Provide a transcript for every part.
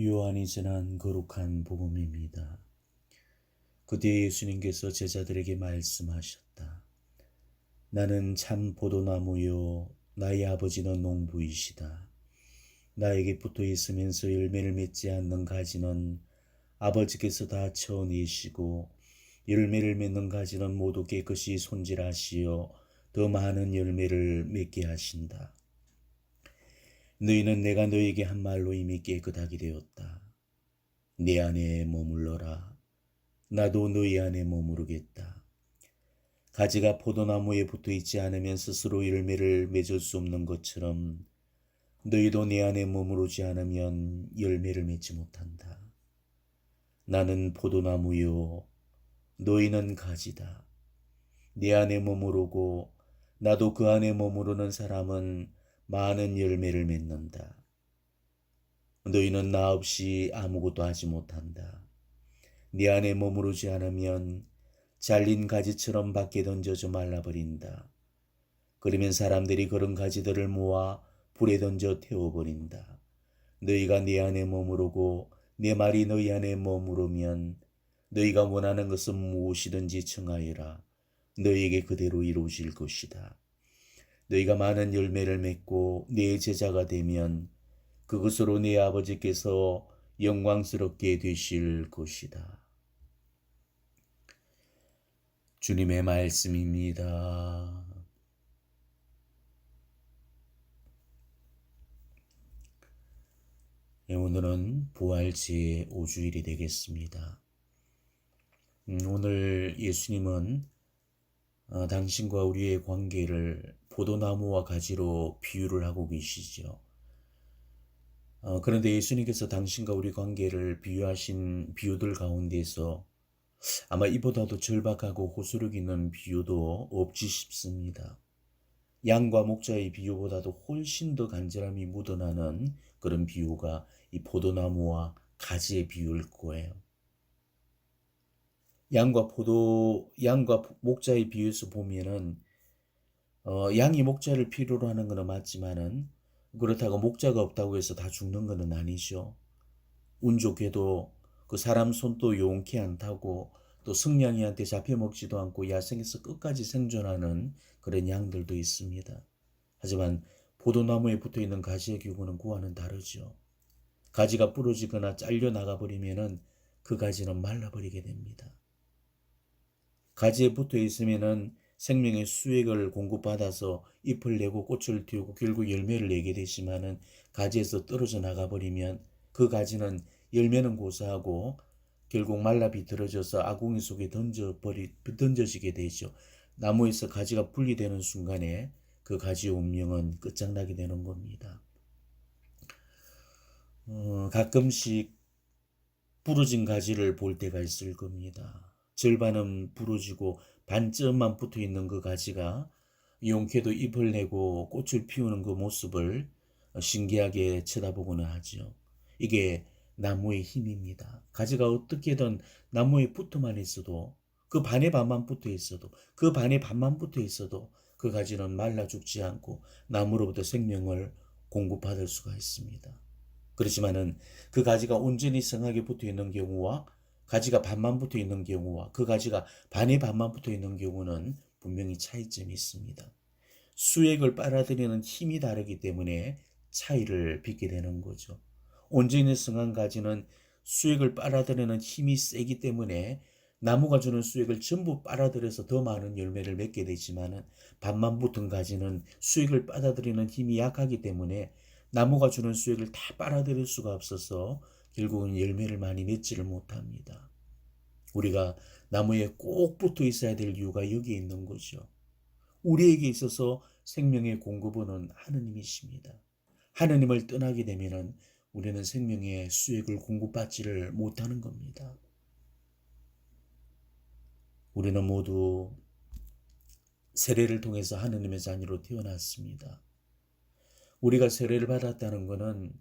요한이 전한 거룩한 복음입니다. 그때 예수님께서 제자들에게 말씀하셨다. 나는 참 포도나무요 나의 아버지는 농부이시다. 나에게 붙어 있으면서 열매를 맺지 않는 가지는 아버지께서 다 쳐내시고 열매를 맺는 가지는 모두 깨끗이 손질하시어 더 많은 열매를 맺게 하신다. 너희는 내가 너희에게 한 말로 이미 깨끗하게 되었다. 내 안에 머물러라. 나도 너희 안에 머무르겠다. 가지가 포도나무에 붙어 있지 않으면 스스로 열매를 맺을 수 없는 것처럼 너희도 내 안에 머무르지 않으면 열매를 맺지 못한다. 나는 포도나무요 너희는 가지다. 내 안에 머무르고 나도 그 안에 머무르는 사람은 많은 열매를 맺는다. 너희는 나 없이 아무것도 하지 못한다. 네 안에 머무르지 않으면 잘린 가지처럼 밖에 던져져 말라버린다. 그러면 사람들이 그런 가지들을 모아 불에 던져 태워버린다. 너희가 네 안에 머무르고 내 말이 너희 안에 머무르면 너희가 원하는 것은 무엇이든지 청하여라. 너희에게 그대로 이루어질 것이다. 너희가 많은 열매를 맺고 내 제자가 되면 그것으로 내 아버지께서 영광스럽게 되실 것이다. 주님의 말씀입니다. 오늘은 부활 제5주일이 되겠습니다. 오늘 예수님은 당신과 우리의 관계를 포도나무와 가지로 비유를 하고 계시죠. 그런데 예수님께서 당신과 우리 관계를 비유하신 비유들 가운데서 아마 이보다도 절박하고 호소력 있는 비유도 없지 싶습니다. 양과 목자의 비유보다도 훨씬 더 간절함이 묻어나는 그런 비유가 이 포도나무와 가지의 비유일 거예요. 양과 목자의 비유에서 보면은 양이 목자를 필요로 하는 것은 맞지만은 그렇다고 목자가 없다고 해서 다 죽는 것은 아니죠. 운 좋게도 그 사람 손도 용케 안 타고 또 승냥이한테 잡혀먹지도 않고 야생에서 끝까지 생존하는 그런 양들도 있습니다. 하지만 포도나무에 붙어있는 가지의 경우는 그와는 다르죠. 가지가 부러지거나 잘려 나가버리면은 그 가지는 말라버리게 됩니다. 가지에 붙어 있으면은 생명의 수액을 공급받아서 잎을 내고 꽃을 띄우고 결국 열매를 내게 되지만은 가지에서 떨어져 나가버리면 그 가지는 열매는 고사하고 결국 말라 비틀어져서 아궁이 속에 던져지게 되죠. 나무에서 가지가 분리되는 순간에 그 가지의 운명은 끝장나게 되는 겁니다. 가끔씩 부러진 가지를 볼 때가 있을 겁니다. 절반은 부러지고 반쯤만 붙어 있는 그 가지가 용케도 잎을 내고 꽃을 피우는 그 모습을 신기하게 쳐다보고는 하죠. 이게 나무의 힘입니다. 가지가 어떻게든 나무에 붙어만 있어도 그 반의 반만 붙어 있어도 그 반의 반만 붙어 있어도 그 가지는 말라 죽지 않고 나무로부터 생명을 공급받을 수가 있습니다. 그렇지만은 그 가지가 온전히 성하게 붙어 있는 경우와 가지가 반만 붙어 있는 경우와 그 가지가 반의 반만 붙어 있는 경우는 분명히 차이점이 있습니다. 수액을 빨아들이는 힘이 다르기 때문에 차이를 빚게 되는 거죠. 온전히 성한 가지는 수액을 빨아들이는 힘이 세기 때문에 나무가 주는 수액을 전부 빨아들여서 더 많은 열매를 맺게 되지만은 반만 붙은 가지는 수액을 빨아들이는 힘이 약하기 때문에 나무가 주는 수액을 다 빨아들일 수가 없어서 결국은 열매를 많이 맺지를 못합니다. 우리가 나무에 꼭 붙어 있어야 될 이유가 여기에 있는 거죠. 우리에게 있어서 생명의 공급원은 하느님이십니다. 하느님을 떠나게 되면은 우리는 생명의 수액을 공급받지를 못하는 겁니다. 우리는 모두 세례를 통해서 하느님의 자녀로 태어났습니다. 우리가 세례를 받았다는 것은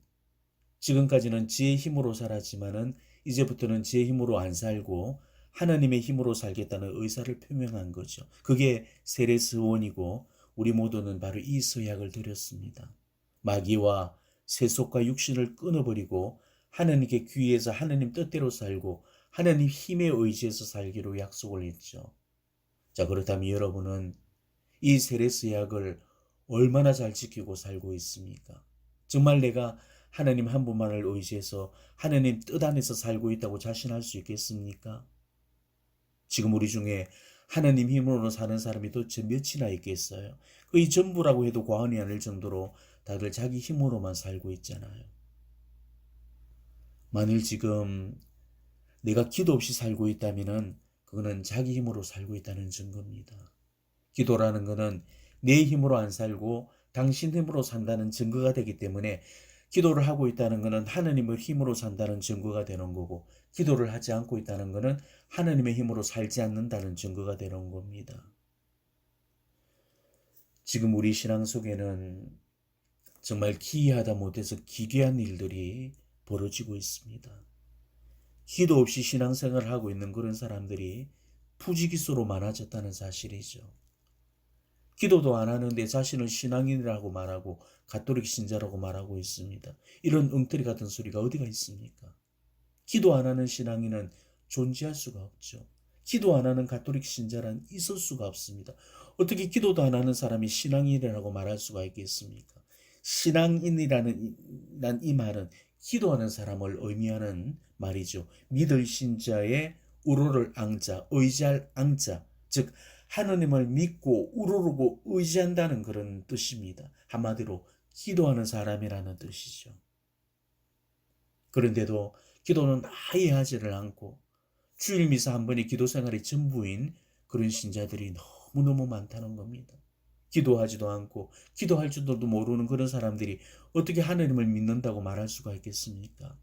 지금까지는 지의 힘으로 살았지만은 이제부터는 지의 힘으로 안 살고 하나님의 힘으로 살겠다는 의사를 표명한 거죠. 그게 세례 서원이고 우리 모두는 바로 이 서약을 드렸습니다. 마귀와 세속과 육신을 끊어버리고 하나님께 귀해서 하나님 뜻대로 살고 하나님 힘에 의지해서 살기로 약속을 했죠. 자, 그렇다면 여러분은 이 세례스 약을 얼마나 잘 지키고 살고 있습니까? 정말 내가 하나님 한 분만을 의지해서 하나님 뜻 안에서 살고 있다고 자신할 수 있겠습니까? 지금 우리 중에 하나님 힘으로 사는 사람이 도대체 몇이나 있겠어요? 거의 전부라고 해도 과언이 아닐 정도로 다들 자기 힘으로만 살고 있잖아요. 만일 지금 내가 기도 없이 살고 있다면은 그거는 자기 힘으로 살고 있다는 증거입니다. 기도라는 것은 내 힘으로 안 살고 당신 힘으로 산다는 증거가 되기 때문에 기도를 하고 있다는 것은 하나님의 힘으로 산다는 증거가 되는 거고, 기도를 하지 않고 있다는 것은 하나님의 힘으로 살지 않는다는 증거가 되는 겁니다. 지금 우리 신앙 속에는 정말 기이하다 못해서 기괴한 일들이 벌어지고 있습니다. 기도 없이 신앙생활을 하고 있는 그런 사람들이 부지기수로 많아졌다는 사실이죠. 기도도 안 하는데 자신을 신앙인이라고 말하고 가톨릭 신자라고 말하고 있습니다. 이런 엉터리 같은 소리가 어디가 있습니까? 기도 안 하는 신앙인은 존재할 수가 없죠. 기도 안 하는 가톨릭 신자란 있을 수가 없습니다. 어떻게 기도도 안 하는 사람이 신앙인이라고 말할 수가 있겠습니까? 신앙인이라는 이 말은 기도하는 사람을 의미하는 말이죠. 믿을 신자의 우러를 앙자, 의지할 앙자, 즉 하느님을 믿고 우러르고 의지한다는 그런 뜻입니다. 한마디로 기도하는 사람이라는 뜻이죠. 그런데도 기도는 아예 하지를 않고 주일 미사 한 번이 기도 생활이 전부인 그런 신자들이 너무너무 많다는 겁니다. 기도하지도 않고 기도할 줄도 모르는 그런 사람들이 어떻게 하느님을 믿는다고 말할 수가 있겠습니까?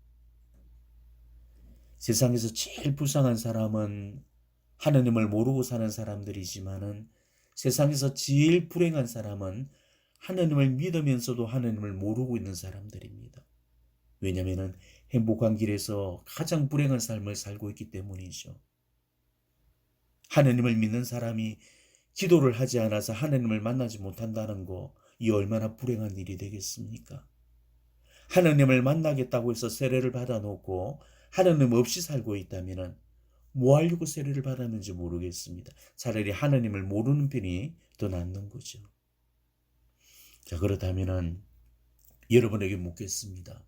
세상에서 제일 불쌍한 사람은 하느님을 모르고 사는 사람들이지만은 세상에서 제일 불행한 사람은 하느님을 믿으면서도 하느님을 모르고 있는 사람들입니다. 왜냐하면 행복한 길에서 가장 불행한 삶을 살고 있기 때문이죠. 하느님을 믿는 사람이 기도를 하지 않아서 하느님을 만나지 못한다는 거, 이 얼마나 불행한 일이 되겠습니까? 하느님을 만나겠다고 해서 세례를 받아놓고 하느님 없이 살고 있다면 뭐 하려고 세례를 받았는지 모르겠습니다. 차라리 하느님을 모르는 편이 더 낫는 거죠. 자, 그렇다면 여러분에게 묻겠습니다.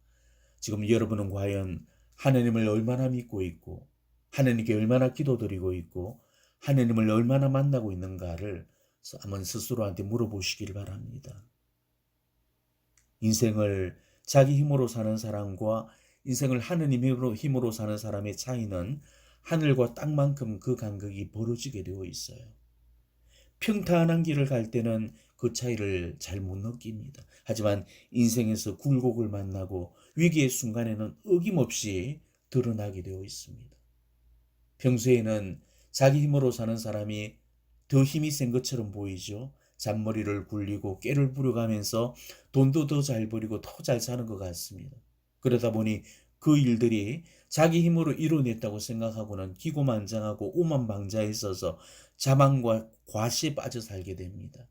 지금 여러분은 과연 하느님을 얼마나 믿고 있고 하느님께 얼마나 기도드리고 있고 하느님을 얼마나 만나고 있는가를 한번 스스로한테 물어보시길 바랍니다. 인생을 자기 힘으로 사는 사람과 인생을 하느님 힘으로 사는 사람의 차이는 하늘과 땅만큼 그 간극이 벌어지게 되어 있어요. 평탄한 길을 갈 때는 그 차이를 잘 못 느낍니다. 하지만 인생에서 굴곡을 만나고 위기의 순간에는 어김없이 드러나게 되어 있습니다. 평소에는 자기 힘으로 사는 사람이 더 힘이 센 것처럼 보이죠. 잔머리를 굴리고 깨를 부려가면서 돈도 더 잘 벌이고 더 잘 사는 것 같습니다. 그러다 보니 그 일들이 자기 힘으로 이뤄냈다고 생각하고는 기고만장하고 오만방자에 있어서 자만과 과시에 빠져 살게 됩니다.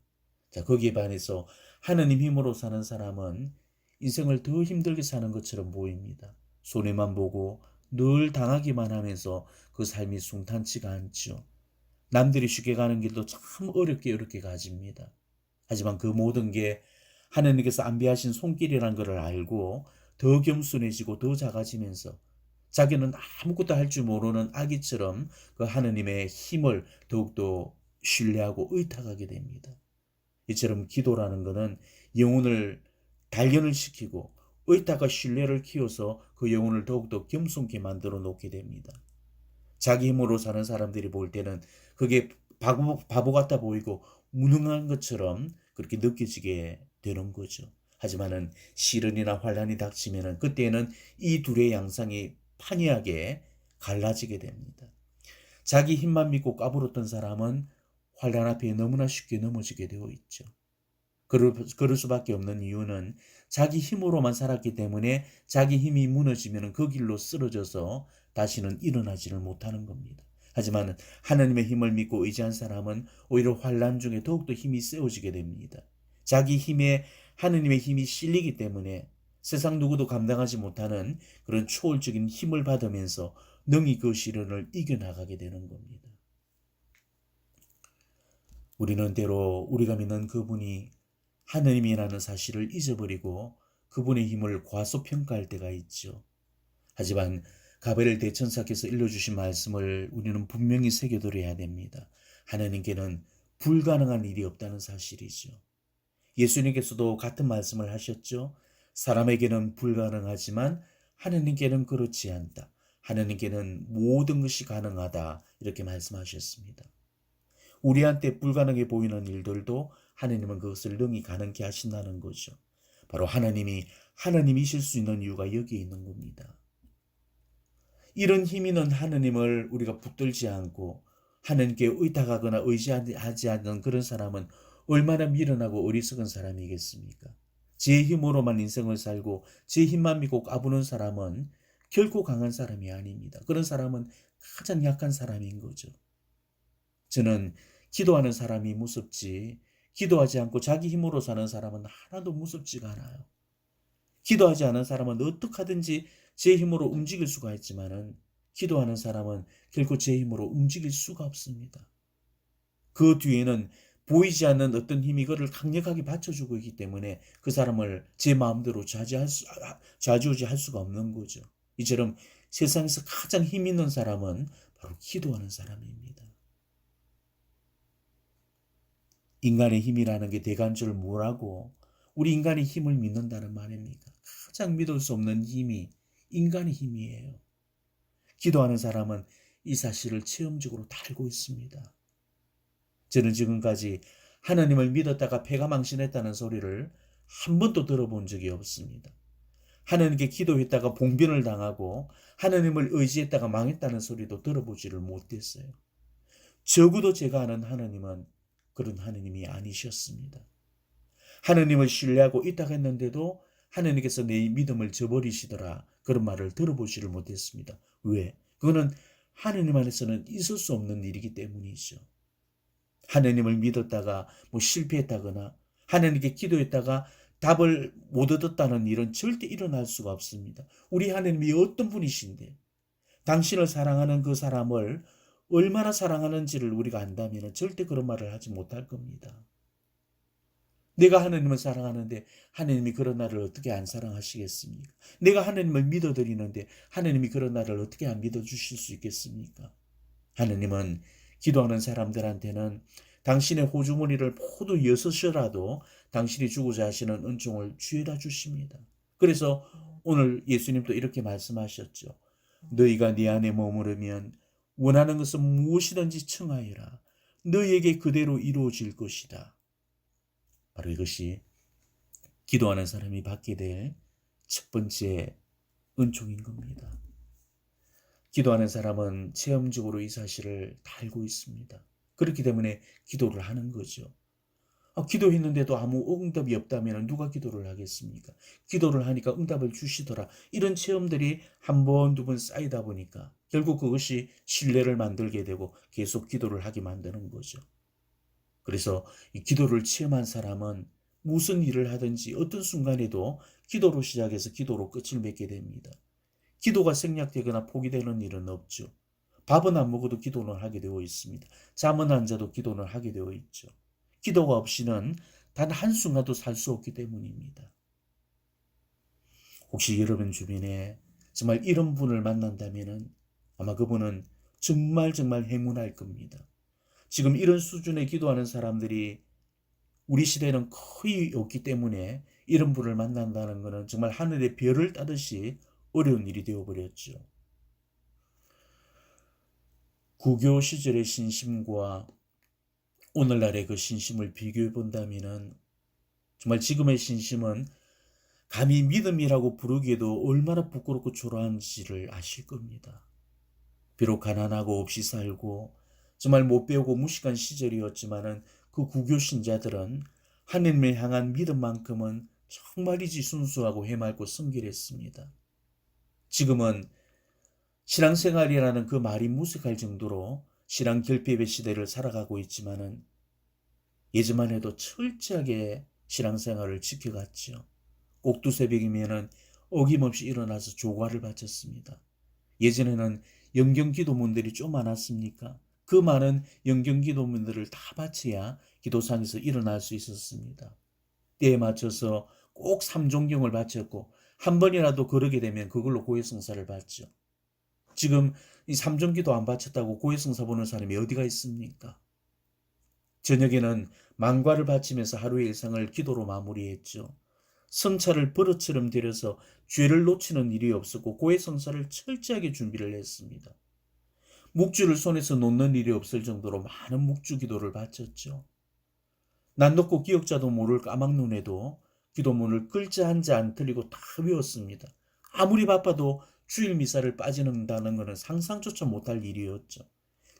자, 거기에 반해서 하느님 힘으로 사는 사람은 인생을 더 힘들게 사는 것처럼 보입니다. 손해만 보고 늘 당하기만 하면서 그 삶이 순탄치가 않죠. 남들이 쉽게 가는 길도 참 어렵게 가집니다. 하지만 그 모든 게 하느님께서 안배하신 손길이라는 것을 알고 더 겸손해지고 더 작아지면서 자기는 아무것도 할 줄 모르는 아기처럼 그 하느님의 힘을 더욱더 신뢰하고 의탁하게 됩니다. 이처럼 기도라는 것은 영혼을 단련을 시키고 의탁과 신뢰를 키워서 그 영혼을 더욱더 겸손케 만들어 놓게 됩니다. 자기 힘으로 사는 사람들이 볼 때는 그게 바보 같아 보이고 무능한 것처럼 그렇게 느껴지게 되는 거죠. 하지만은 시련이나 환란이 닥치면은 그때는 이 둘의 양상이 판이하게 갈라지게 됩니다. 자기 힘만 믿고 까불었던 사람은 환란 앞에 너무나 쉽게 넘어지게 되어 있죠. 그럴 수밖에 없는 이유는 자기 힘으로만 살았기 때문에 자기 힘이 무너지면 그 길로 쓰러져서 다시는 일어나지를 못하는 겁니다. 하지만 하나님의 힘을 믿고 의지한 사람은 오히려 환란 중에 더욱더 힘이 세워지게 됩니다. 자기 힘에 하느님의 힘이 실리기 때문에 세상 누구도 감당하지 못하는 그런 초월적인 힘을 받으면서 능히 그 시련을 이겨나가게 되는 겁니다. 우리는 때로 우리가 믿는 그분이 하느님이라는 사실을 잊어버리고 그분의 힘을 과소평가할 때가 있죠. 하지만 가브리엘 대천사께서 일러주신 말씀을 우리는 분명히 새겨들어야 됩니다. 하나님께는 불가능한 일이 없다는 사실이죠. 예수님께서도 같은 말씀을 하셨죠. 사람에게는 불가능하지만 하나님께는 그렇지 않다. 하나님께는 모든 것이 가능하다. 이렇게 말씀하셨습니다. 우리한테 불가능해 보이는 일들도 하나님은 그것을 능히 가능케 하신다는 거죠. 바로 하나님이실 수 있는 이유가 여기에 있는 겁니다. 이런 힘 있는 하나님을 우리가 붙들지 않고 하나님께 의탁하거나 의지하지 않는 그런 사람은 얼마나 미련하고 어리석은 사람이겠습니까? 제 힘으로만 인생을 살고 제 힘만 믿고 까부는 사람은 결코 강한 사람이 아닙니다. 그런 사람은 가장 약한 사람인 거죠. 저는 기도하는 사람이 무섭지 기도하지 않고 자기 힘으로 사는 사람은 하나도 무섭지가 않아요. 기도하지 않은 사람은 어떻게 하든지 제 힘으로 움직일 수가 있지만은 기도하는 사람은 결코 제 힘으로 움직일 수가 없습니다. 그 뒤에는 보이지 않는 어떤 힘이 그를 강력하게 받쳐주고 있기 때문에 그 사람을 제 마음대로 좌지우지할 수가 없는 거죠. 이처럼 세상에서 가장 힘 있는 사람은 바로 기도하는 사람입니다. 인간의 힘이라는 게 대간절 뭐라고 우리 인간의 힘을 믿는다는 말입니까? 가장 믿을 수 없는 힘이 인간의 힘이에요. 기도하는 사람은 이 사실을 체험적으로 다 알고 있습니다. 저는 지금까지 하나님을 믿었다가 패가 망신했다는 소리를 한 번도 들어본 적이 없습니다. 하나님께 기도했다가 봉변을 당하고 하나님을 의지했다가 망했다는 소리도 들어보지를 못했어요. 적어도 제가 아는 하나님은 그런 하나님이 아니셨습니다. 하나님을 신뢰하고 있다고 했는데도 하나님께서 내 믿음을 저버리시더라. 그런 말을 들어보지를 못했습니다. 왜? 그거는 하나님 안에서는 있을 수 없는 일이기 때문이죠. 하나님을 믿었다가 실패했다거나 하나님께 기도했다가 답을 못 얻었다는 일은 절대 일어날 수가 없습니다. 우리 하나님이 어떤 분이신데 당신을 사랑하는 그 사람을 얼마나 사랑하는지를 우리가 안다면 절대 그런 말을 하지 못할 겁니다. 내가 하나님을 사랑하는데 하나님이 그런 나를 어떻게 안 사랑하시겠습니까? 내가 하나님을 믿어드리는데 하나님이 그런 나를 어떻게 안 믿어주실 수 있겠습니까? 하나님은 기도하는 사람들한테는 당신의 호주머니를 모두 여섯이라도 당신이 주고자 하시는 은총을 주에다 주십니다. 그래서 오늘 예수님도 이렇게 말씀하셨죠. 너희가 네 안에 머무르면 원하는 것은 무엇이든지 청하여라. 너희에게 그대로 이루어질 것이다. 바로 이것이 기도하는 사람이 받게 될 첫 번째 은총인 겁니다. 기도하는 사람은 체험적으로 이 사실을 다 알고 있습니다. 그렇기 때문에 기도를 하는 거죠. 기도했는데도 아무 응답이 없다면 누가 기도를 하겠습니까? 기도를 하니까 응답을 주시더라. 이런 체험들이 한 번, 두 번 쌓이다 보니까 결국 그것이 신뢰를 만들게 되고 계속 기도를 하게 만드는 거죠. 그래서 이 기도를 체험한 사람은 무슨 일을 하든지 어떤 순간에도 기도로 시작해서 기도로 끝을 맺게 됩니다. 기도가 생략되거나 포기되는 일은 없죠. 밥은 안 먹어도 기도는 하게 되어 있습니다. 잠은 안 자도 기도는 하게 되어 있죠. 기도가 없이는 단 한순간도 살 수 없기 때문입니다. 혹시 여러분 주변에 정말 이런 분을 만난다면 아마 그분은 정말 행운할 겁니다. 지금 이런 수준의 기도하는 사람들이 우리 시대에는 거의 없기 때문에 이런 분을 만난다는 것은 정말 하늘의 별을 따듯이 어려운 일이 되어버렸죠. 구교 시절의 신심과 오늘날의 그 신심을 비교해 본다면 정말 지금의 신심은 감히 믿음이라고 부르기에도 얼마나 부끄럽고 초라한지를 아실 겁니다. 비록 가난하고 없이 살고 정말 못 배우고 무식한 시절이었지만은 그 구교 신자들은 하나님을 향한 믿음만큼은 정말이지 순수하고 해맑고 성결했습니다. 지금은 신앙생활이라는 그 말이 무색할 정도로 신앙 결핍의 시대를 살아가고 있지만은 예전만 해도 철저하게 신앙생활을 지켜갔죠. 옥두새벽이면은 어김없이 일어나서 조과를 바쳤습니다. 예전에는 영경기도문들이 좀 많았습니까? 그 많은 영경기도문들을 다 바쳐야 기도상에서 일어날 수 있었습니다. 때에 맞춰서 꼭 삼종경을 바쳤고 한 번이라도 그러게 되면 그걸로 고해성사를 받죠. 지금 이 삼종기도 안 바쳤다고 고해성사 보는 사람이 어디가 있습니까? 저녁에는 만과를 바치면서 하루의 일상을 기도로 마무리했죠. 성차를 버릇처럼 들여서 죄를 놓치는 일이 없었고 고해성사를 철저하게 준비를 했습니다. 묵주를 손에서 놓는 일이 없을 정도로 많은 묵주 기도를 바쳤죠. 난 놓고 기억자도 모를 까막눈에도 기도문을 글자 한 자 안 틀리고 다 외웠습니다. 아무리 바빠도 주일 미사를 빠지는다는 것은 상상조차 못할 일이었죠.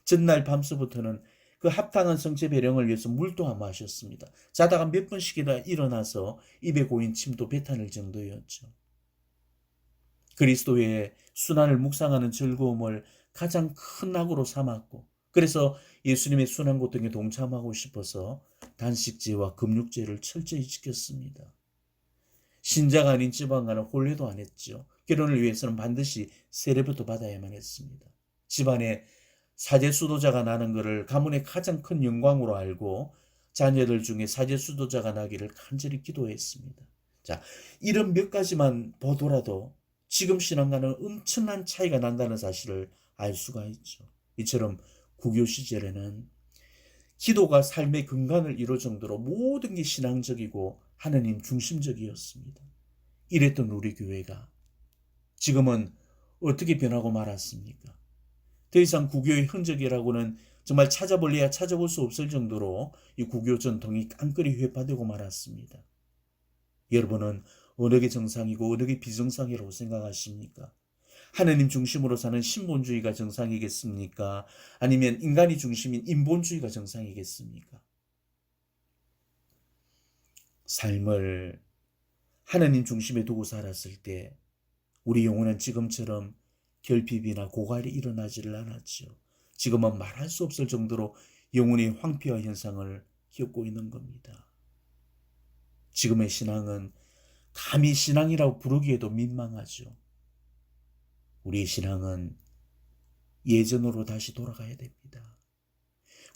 전날 밤서부터는 그 합당한 성체 배령을 위해서 물도 안 마셨습니다. 자다가 몇 번씩이나 일어나서 입에 고인 침도 뱉어낼 정도였죠. 그리스도의 순환을 묵상하는 즐거움을 가장 큰 낙으로 삼았고, 그래서 예수님의 순환 고통에 동참하고 싶어서 단식제와 금육제를 철저히 지켰습니다. 신자가 아닌 지방과는 혼례도 안 했죠. 결혼을 위해서는 반드시 세례부터 받아야만 했습니다. 집안에 사제 수도자가 나는 것을 가문의 가장 큰 영광으로 알고 자녀들 중에 사제 수도자가 나기를 간절히 기도했습니다. 자, 이런 몇 가지만 보더라도 지금 신앙과는 엄청난 차이가 난다는 사실을 알 수가 있죠. 이처럼 구교 시절에는 기도가 삶의 근간을 이룰 정도로 모든 게 신앙적이고 하느님 중심적이었습니다. 이랬던 우리 교회가 지금은 어떻게 변하고 말았습니까? 더 이상 구교의 흔적이라고는 정말 찾아볼래야 찾아볼 수 없을 정도로 이 구교 전통이 깡그리 회파되고 말았습니다. 여러분은 어느 게 정상이고 어느 게 비정상이라고 생각하십니까? 하느님 중심으로 사는 신본주의가 정상이겠습니까? 아니면 인간이 중심인 인본주의가 정상이겠습니까? 삶을 하느님 중심에 두고 살았을 때 우리 영혼은 지금처럼 결핍이나 고갈이 일어나지를 않았죠. 지금은 말할 수 없을 정도로 영혼의 황폐화 현상을 겪고 있는 겁니다. 지금의 신앙은 감히 신앙이라고 부르기에도 민망하죠. 우리의 신앙은 예전으로 다시 돌아가야 됩니다.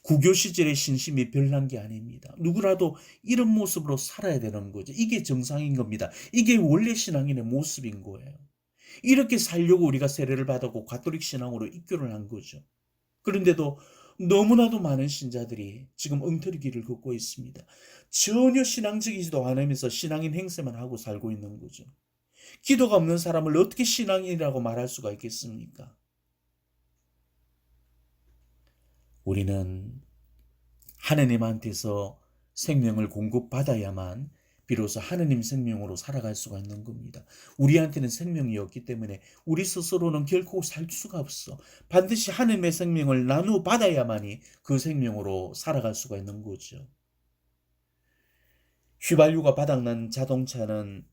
구교 시절의 신심이 별난 게 아닙니다. 누구라도 이런 모습으로 살아야 되는 거죠. 이게 정상인 겁니다. 이게 원래 신앙인의 모습인 거예요. 이렇게 살려고 우리가 세례를 받았고 가톨릭 신앙으로 입교를 한 거죠. 그런데도 너무나도 많은 신자들이 지금 엉터리길을 걷고 있습니다. 전혀 신앙적이지도 않으면서 신앙인 행세만 하고 살고 있는 거죠. 기도가 없는 사람을 어떻게 신앙인이라고 말할 수가 있겠습니까? 우리는 하느님한테서 생명을 공급받아야만 비로소 하느님 생명으로 살아갈 수가 있는 겁니다. 우리한테는 생명이 없기 때문에 우리 스스로는 결코 살 수가 없어. 반드시 하느님의 생명을 나누어 받아야만이 그 생명으로 살아갈 수가 있는 거죠. 휘발유가 바닥난 자동차는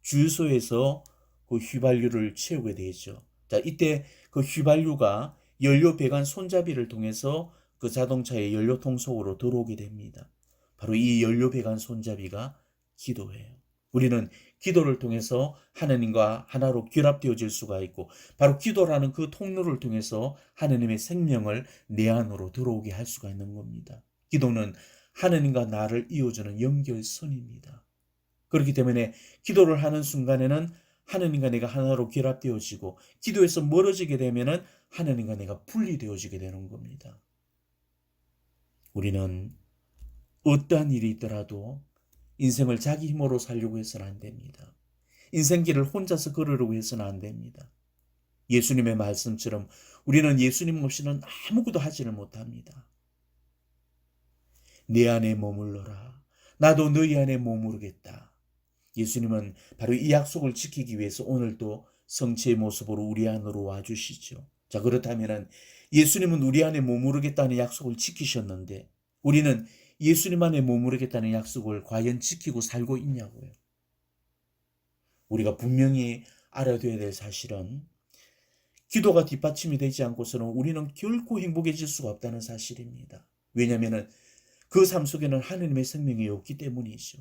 주유소에서 그 휘발유를 채우게 되죠. 자, 이때 그 휘발유가 연료 배관 손잡이를 통해서 그 자동차의 연료통 속으로 들어오게 됩니다. 바로 이 연료 배관 손잡이가 기도예요. 우리는 기도를 통해서 하느님과 하나로 결합되어질 수가 있고 바로 기도라는 그 통로를 통해서 하느님의 생명을 내 안으로 들어오게 할 수가 있는 겁니다. 기도는 하느님과 나를 이어주는 연결선입니다. 그렇기 때문에 기도를 하는 순간에는 하느님과 내가 하나로 결합되어지고 기도에서 멀어지게 되면은 하느님과 내가 분리되어지게 되는 겁니다. 우리는 어떠한 일이 있더라도 인생을 자기 힘으로 살려고 해서는 안 됩니다. 인생길을 혼자서 걸으려고 해서는 안 됩니다. 예수님의 말씀처럼 우리는 예수님 없이는 아무것도 하지를 못합니다. 내 안에 머물러라. 나도 너희 안에 머무르겠다. 예수님은 바로 이 약속을 지키기 위해서 오늘도 성체의 모습으로 우리 안으로 와주시죠. 자, 그렇다면 예수님은 우리 안에 머무르겠다는 약속을 지키셨는데 우리는 예수님 안에 머무르겠다는 약속을 과연 지키고 살고 있냐고요. 우리가 분명히 알아둬야 될 사실은 기도가 뒷받침이 되지 않고서는 우리는 결코 행복해질 수가 없다는 사실입니다. 왜냐하면 그 삶 속에는 하느님의 생명이 없기 때문이죠.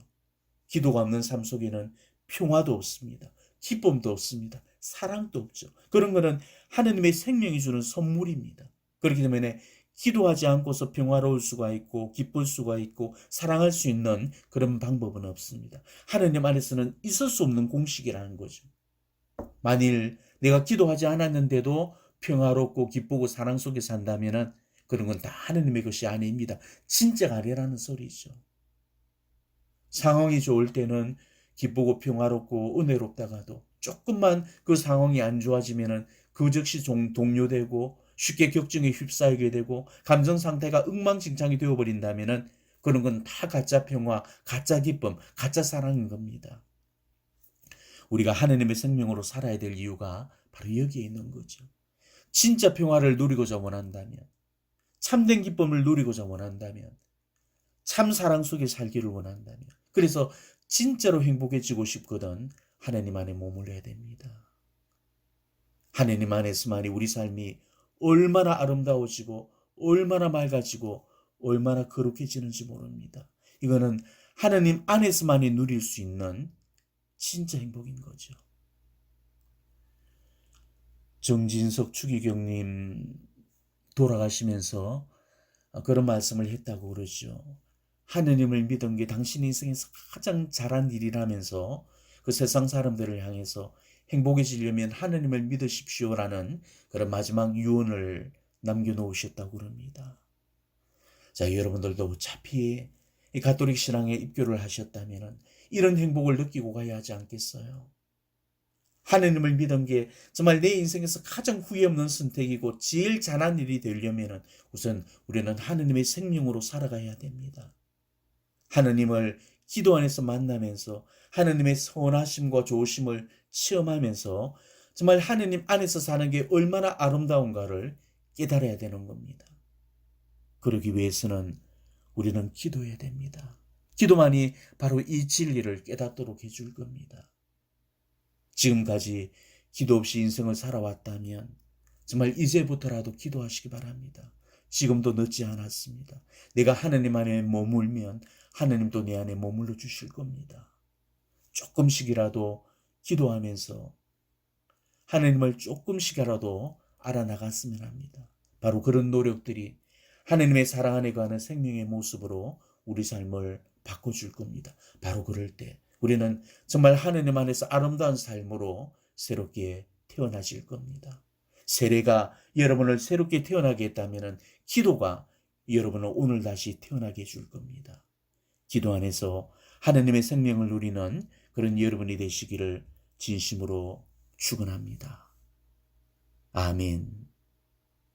기도가 없는 삶 속에는 평화도 없습니다. 기쁨도 없습니다. 사랑도 없죠. 그런 거는 하느님의 생명이 주는 선물입니다. 그렇기 때문에 기도하지 않고서 평화로울 수가 있고 기쁠 수가 있고 사랑할 수 있는 그런 방법은 없습니다. 하느님 안에서는 있을 수 없는 공식이라는 거죠. 만일 내가 기도하지 않았는데도 평화롭고 기쁘고 사랑 속에 산다면은 그런 건 다 하느님의 것이 아닙니다. 진짜가 아니라는 소리죠. 상황이 좋을 때는 기쁘고 평화롭고 은혜롭다가도 조금만 그 상황이 안 좋아지면은 그 즉시 동요되고 쉽게 격정에 휩싸이게 되고 감정 상태가 엉망진창이 되어버린다면은 그런 건 다 가짜 평화, 가짜 기쁨, 가짜 사랑인 겁니다. 우리가 하느님의 생명으로 살아야 될 이유가 바로 여기에 있는 거죠. 진짜 평화를 누리고자 원한다면, 참된 기쁨을 누리고자 원한다면, 참 사랑 속에 살기를 원한다면, 그래서 진짜로 행복해지고 싶거든 하나님 안에 머물러야 됩니다. 하나님 안에서만이 우리 삶이 얼마나 아름다워지고 얼마나 맑아지고 얼마나 거룩해지는지 모릅니다. 이거는 하나님 안에서만이 누릴 수 있는 진짜 행복인 거죠. 정진석 추기경님 돌아가시면서 그런 말씀을 했다고 그러죠. 하느님을 믿은 게 당신 인생에서 가장 잘한 일이라면서 그 세상 사람들을 향해서 행복해지려면 하느님을 믿으십시오라는 그런 마지막 유언을 남겨놓으셨다고 그럽니다. 자, 여러분들도 어차피 이 가톨릭 신앙에 입교를 하셨다면 이런 행복을 느끼고 가야 하지 않겠어요? 하느님을 믿은 게 정말 내 인생에서 가장 후회 없는 선택이고 제일 잘한 일이 되려면 우선 우리는 하느님의 생명으로 살아가야 됩니다. 하느님을 기도 안에서 만나면서 하느님의 선하심과 좋으심을 체험하면서 정말 하느님 안에서 사는 게 얼마나 아름다운가를 깨달아야 되는 겁니다. 그러기 위해서는 우리는 기도해야 됩니다. 기도만이 바로 이 진리를 깨닫도록 해줄 겁니다. 지금까지 기도 없이 인생을 살아왔다면 정말 이제부터라도 기도하시기 바랍니다. 지금도 늦지 않았습니다. 내가 하느님 안에 머물면 하느님도 내 안에 머물러 주실 겁니다. 조금씩이라도 기도하면서 하느님을 조금씩이라도 알아나갔으면 합니다. 바로 그런 노력들이 하느님의 사랑 안에 거하는 생명의 모습으로 우리 삶을 바꿔줄 겁니다. 바로 그럴 때 우리는 정말 하느님 안에서 아름다운 삶으로 새롭게 태어나질 겁니다. 세례가 여러분을 새롭게 태어나게 했다면 기도가 여러분을 오늘 다시 태어나게 해줄 겁니다. 기도 안에서 하느님의 생명을 누리는 그런 여러분이 되시기를 진심으로 축원합니다. 아멘.